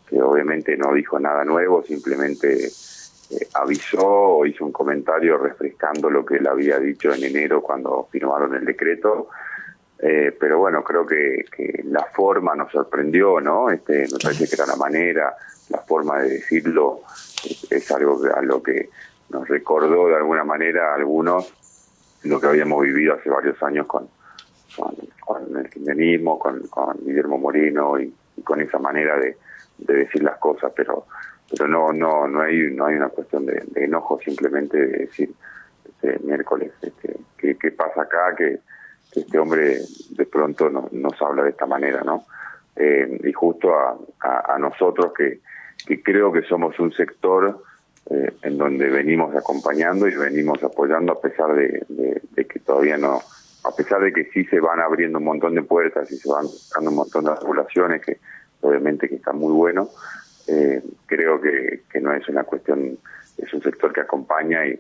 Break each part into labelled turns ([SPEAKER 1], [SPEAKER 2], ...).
[SPEAKER 1] que obviamente no dijo nada nuevo, simplemente avisó o hizo un comentario refrescando lo que él había dicho en enero cuando firmaron el decreto. Pero bueno, creo que la forma nos sorprendió, ¿no? Me parece que era la manera, la forma de decirlo, es algo a lo que nos recordó de alguna manera a algunos lo que habíamos vivido hace varios años con el kirchnerismo, con Guillermo Moreno y con esa manera de decir las cosas, pero no hay una cuestión de enojo, simplemente de decir miércoles, ¿qué pasa acá? Que este hombre de pronto nos habla de esta manera, ¿no? Y justo a nosotros que creo que somos un sector en donde venimos acompañando y venimos apoyando, a pesar de que todavía no, a pesar de que sí se van abriendo un montón de puertas y se van dando un montón de regulaciones que obviamente que está muy bueno, creo que no es una cuestión, es un sector que acompaña y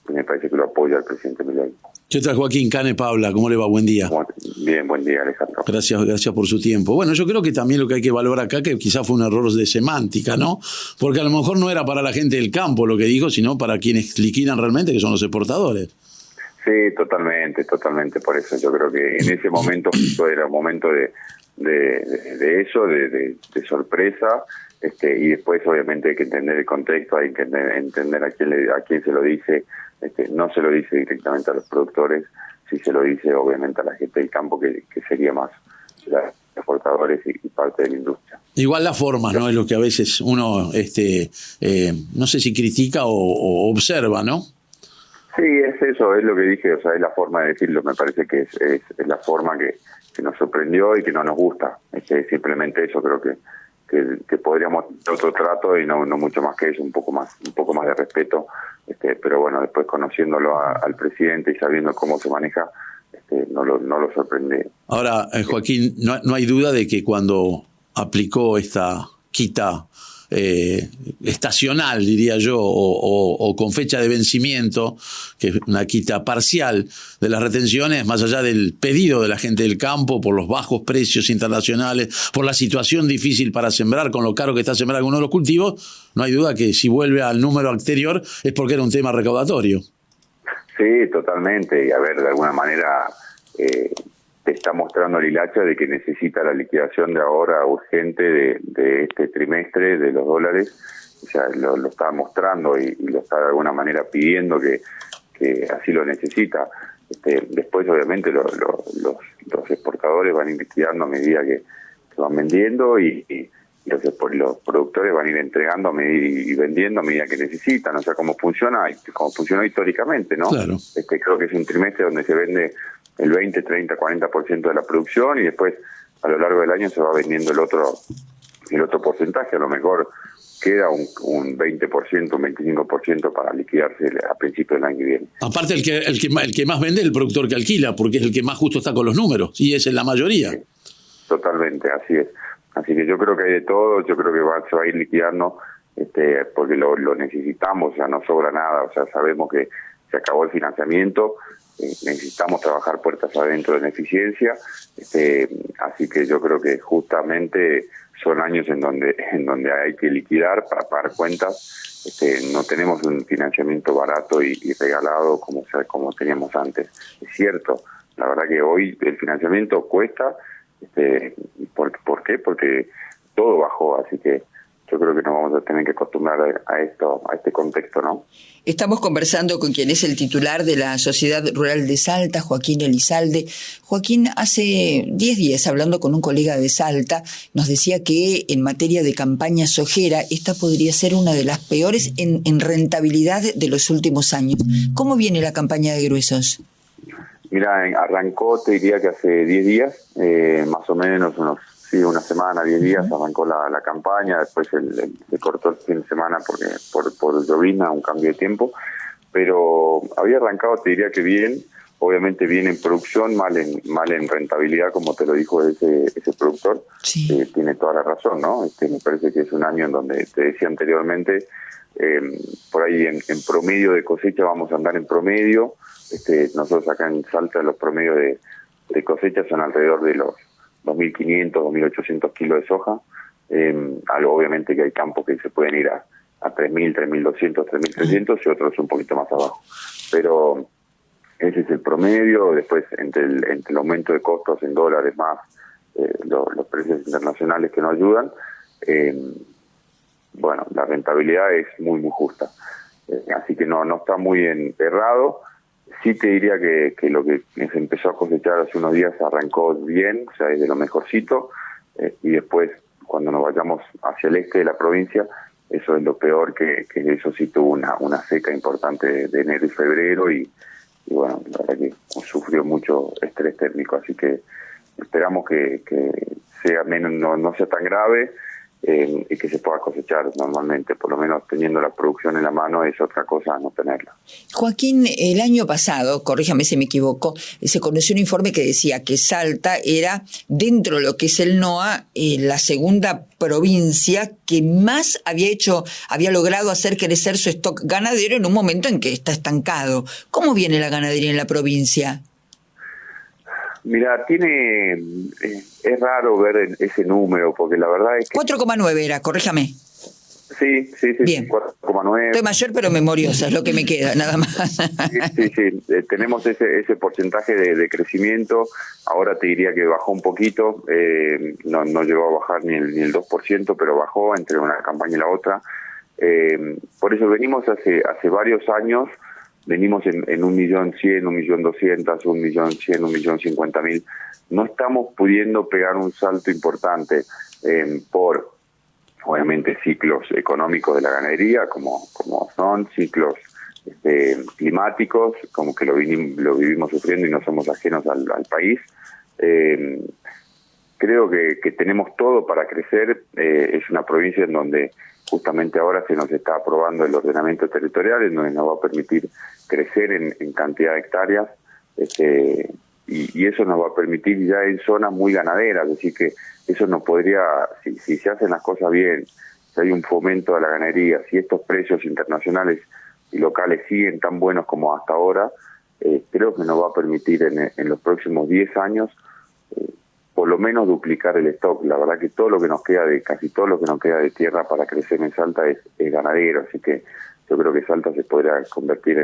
[SPEAKER 1] me parece que lo apoya el presidente Milei.
[SPEAKER 2] ¿Qué tal, Joaquín? Cane Paula, ¿cómo le va? Buen día.
[SPEAKER 1] Bien, buen día, Alejandro.
[SPEAKER 2] Gracias por su tiempo. Bueno, yo creo que también lo que hay que valorar acá, que quizás fue un error de semántica, ¿no? Porque a lo mejor no era para la gente del campo lo que dijo, sino para quienes liquidan realmente, que son los exportadores.
[SPEAKER 1] Sí, totalmente, por eso. Yo creo que en ese momento era un momento de eso, de sorpresa, y después obviamente hay que entender el contexto, hay que entender a quién se lo dice. No se lo dice directamente a los productores, sí se lo dice obviamente a la gente del campo, que sería más los exportadores y parte de la industria.
[SPEAKER 2] Igual las formas, ¿no? Es lo que a veces uno, no sé si critica o observa, ¿no?
[SPEAKER 1] Sí, es eso, es lo que dije, o sea, es la forma de decirlo, me parece que es la forma que nos sorprendió y que no nos gusta. Simplemente eso, creo que podríamos tener otro trato y no mucho más que eso, un poco más de respeto, pero bueno, después conociéndolo al presidente y sabiendo cómo se maneja, no lo sorprende.
[SPEAKER 2] Ahora, Joaquín, no hay duda de que cuando aplicó esta quita estacional, diría yo, o con fecha de vencimiento, que es una quita parcial de las retenciones, más allá del pedido de la gente del campo por los bajos precios internacionales, por la situación difícil para sembrar, con lo caro que está sembrar algunos de los cultivos, no hay duda que si vuelve al número anterior es porque era un tema recaudatorio.
[SPEAKER 1] Sí, totalmente, y a ver, de alguna manera te está mostrando el hilacha de que necesita la liquidación de ahora urgente de este trimestre de los dólares. O sea, lo está mostrando y lo está de alguna manera pidiendo que así lo necesita. Después obviamente los exportadores van a ir liquidando a medida que van vendiendo y los productores van a ir entregando y vendiendo a medida que necesitan. O sea, como funcionó históricamente, ¿no? Claro. Creo que es un trimestre donde se vende el 20, 30, 40% de la producción y después a lo largo del año se va vendiendo el otro porcentaje. A lo mejor queda un 20%, un 25% para liquidarse a principios del año que viene.
[SPEAKER 2] Aparte el que más vende es el productor que alquila, porque es el que más justo está con los números, y es en la mayoría.
[SPEAKER 1] Sí, totalmente, así es. Así que yo creo que hay de todo, yo creo que se va a ir liquidando, porque lo necesitamos, o sea, no sobra nada, o sea, sabemos que se acabó el financiamiento, necesitamos trabajar puertas adentro en eficiencia, así que yo creo que justamente son años en donde hay que liquidar para pagar cuentas. No tenemos un financiamiento barato y regalado como teníamos antes. Es cierto, la verdad que hoy el financiamiento cuesta. ¿Por qué? Porque todo bajó, así que yo creo que nos vamos a tener que acostumbrar a este contexto, ¿no?
[SPEAKER 3] Estamos conversando con quien es el titular de la Sociedad Rural de Salta, Joaquín Elizalde. Joaquín, hace 10 días, hablando con un colega de Salta, nos decía que en materia de campaña sojera, esta podría ser una de las peores en rentabilidad de los últimos años. ¿Cómo viene la campaña de gruesos?
[SPEAKER 1] Mira, arrancó, te diría que hace 10 días, más o menos una semana, 10 días, arrancó la campaña, después se cortó el fin de semana porque por llovizna, un cambio de tiempo, pero había arrancado, te diría que bien, obviamente bien en producción, mal en rentabilidad, como te lo dijo ese productor. Sí. Tiene toda la razón, ¿no? Me parece que es un año en donde, te decía anteriormente, por ahí en promedio de cosecha vamos a andar en promedio. Nosotros acá en Salta los promedios de cosecha son alrededor de los 2.500, 2.800 kilos de soja. Algo obviamente que hay campos que se pueden ir a 3.000, 3.200, 3.300 y otros un poquito más abajo. Pero ese es el promedio. Después, entre el aumento de costos en dólares más los precios internacionales que nos ayudan, bueno, la rentabilidad es muy, muy justa. Así que no está muy errado. Sí te diría que lo que se empezó a cosechar hace unos días arrancó bien, o sea, es de lo mejorcito, y después, cuando nos vayamos hacia el este de la provincia, eso es lo peor, que eso sí tuvo una seca importante de enero y febrero, y bueno, la verdad que sufrió mucho estrés térmico, así que esperamos que sea menos, no sea tan grave, y que se pueda cosechar normalmente. Por lo menos teniendo la producción en la mano es otra cosa no tenerla.
[SPEAKER 3] Joaquín, el año pasado, corríjame si me equivoco, se conoció un informe que decía que Salta era, dentro de lo que es el NOA, la segunda provincia que más había logrado hacer crecer su stock ganadero en un momento en que está estancado. ¿Cómo viene la ganadería en la provincia?
[SPEAKER 1] Mira, es raro ver ese número, porque la verdad es que...
[SPEAKER 3] 4,9 era, corríjame.
[SPEAKER 1] Sí,
[SPEAKER 3] bien.
[SPEAKER 1] 4,9.
[SPEAKER 3] Estoy mayor pero memoriosa, es lo que me queda, nada más.
[SPEAKER 1] Sí. Tenemos ese porcentaje de crecimiento. Ahora te diría que bajó un poquito, no llegó a bajar ni el 2%, pero bajó entre una campaña y la otra. Por eso venimos hace varios años, venimos en 1.100.000, 1.200.000, 1.100.000, 1.050.000. No estamos pudiendo pegar un salto importante por, obviamente, ciclos económicos de la ganadería, como son ciclos climáticos, como que lo vivimos sufriendo y no somos ajenos al país. Creo que tenemos todo para crecer. Es una provincia en donde justamente ahora se nos está aprobando el ordenamiento territorial, en donde nos va a permitir crecer en cantidad de hectáreas, y eso nos va a permitir ya en zonas muy ganaderas. Es decir, que eso nos podría, si se hacen las cosas bien, si hay un fomento de la ganadería, si estos precios internacionales y locales siguen tan buenos como hasta ahora, creo que nos va a permitir en los próximos 10 años por lo menos duplicar el stock. La verdad que todo lo que nos queda casi todo lo que nos queda de tierra para crecer en Salta es ganadero, así que yo creo que Salta se podrá convertir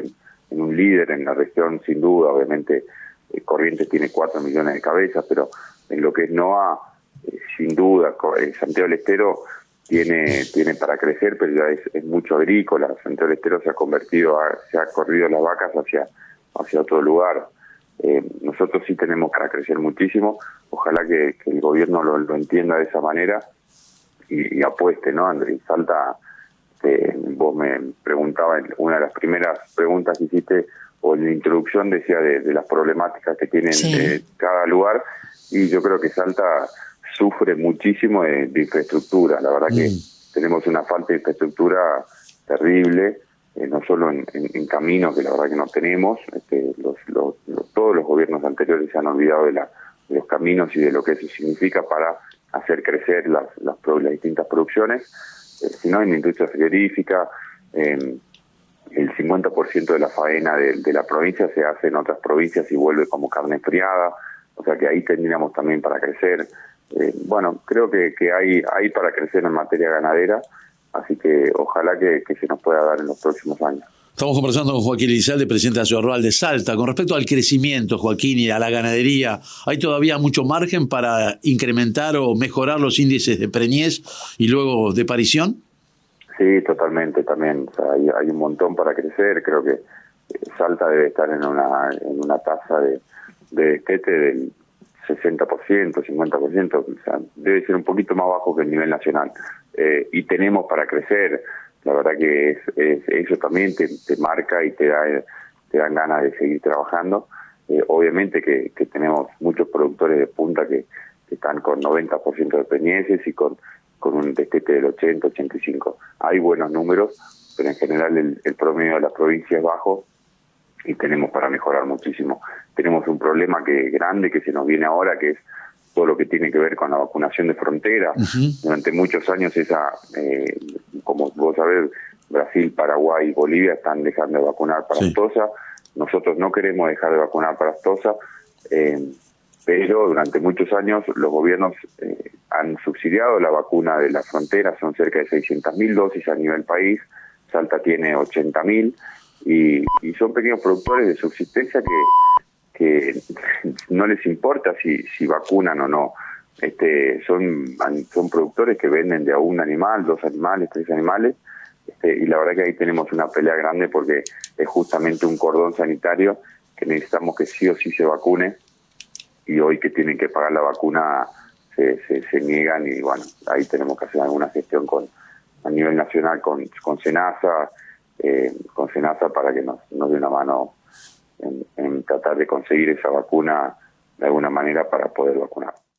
[SPEAKER 1] en un líder en la región, sin duda. Obviamente Corrientes tiene 4 millones de cabezas, pero en lo que es NOA, sin duda, Santiago del Estero tiene para crecer, pero ya es mucho agrícola. Santiago del Estero se ha corrido las vacas hacia otro lugar. Nosotros sí tenemos para crecer muchísimo. Ojalá que el gobierno lo entienda de esa manera y apueste, ¿no, Andrés? Salta, vos me preguntabas, una de las primeras preguntas que hiciste, o en la introducción decía de las problemáticas que tienen cada lugar, y yo creo que Salta sufre muchísimo de infraestructura. La verdad que tenemos una falta de infraestructura terrible, no solo en caminos, que la verdad que no tenemos. Todos los gobiernos anteriores se han olvidado de los caminos y de lo que eso significa para hacer crecer las distintas producciones, sino en la industria frigorífica. El 50% de la faena de la provincia se hace en otras provincias y vuelve como carne enfriada, o sea que ahí tendríamos también para crecer. Bueno, creo que hay para crecer en materia ganadera, así que ojalá que se nos pueda dar en los próximos años.
[SPEAKER 2] Estamos conversando con Joaquín Elizalde, presidente de la Ciudad Rural de Salta. Con respecto al crecimiento, Joaquín, y a la ganadería, ¿hay todavía mucho margen para incrementar o mejorar los índices de preñez y luego de parición? Sí, totalmente, también. O sea, hay un montón para crecer. Creo que Salta debe estar en una tasa de destete del 60%, 50%, o sea, debe ser un poquito más bajo que el nivel nacional. Y tenemos para crecer. La verdad que eso también te marca y te dan ganas de seguir trabajando. Obviamente que tenemos muchos productores de punta que están con 90% de preñeces y con un destete del 80, 85. Hay buenos números, pero en general el promedio de la provincia es bajo y tenemos para mejorar muchísimo. Tenemos un problema grande que se nos viene ahora, que es todo lo que tiene que ver con la vacunación de frontera. Durante muchos años como vos sabés, Brasil, Paraguay y Bolivia están dejando de vacunar para aftosa. Nosotros no queremos dejar de vacunar para aftosa.
[SPEAKER 1] pero durante muchos años los gobiernos han subsidiado la vacuna de la frontera, son cerca de 600.000 dosis a nivel país, Salta tiene 80.000, y son pequeños productores de subsistencia que no les importa si vacunan o no. Son productores que venden de a un animal, 2 animales, 3 animales, y la verdad que ahí tenemos una pelea grande porque es justamente un cordón sanitario que necesitamos que sí o sí se vacune, y hoy que tienen que pagar la vacuna se niegan, y bueno, ahí tenemos que hacer alguna gestión a nivel nacional con SENASA, para que nos dé una mano en tratar de conseguir esa vacuna de alguna manera para poder vacunar.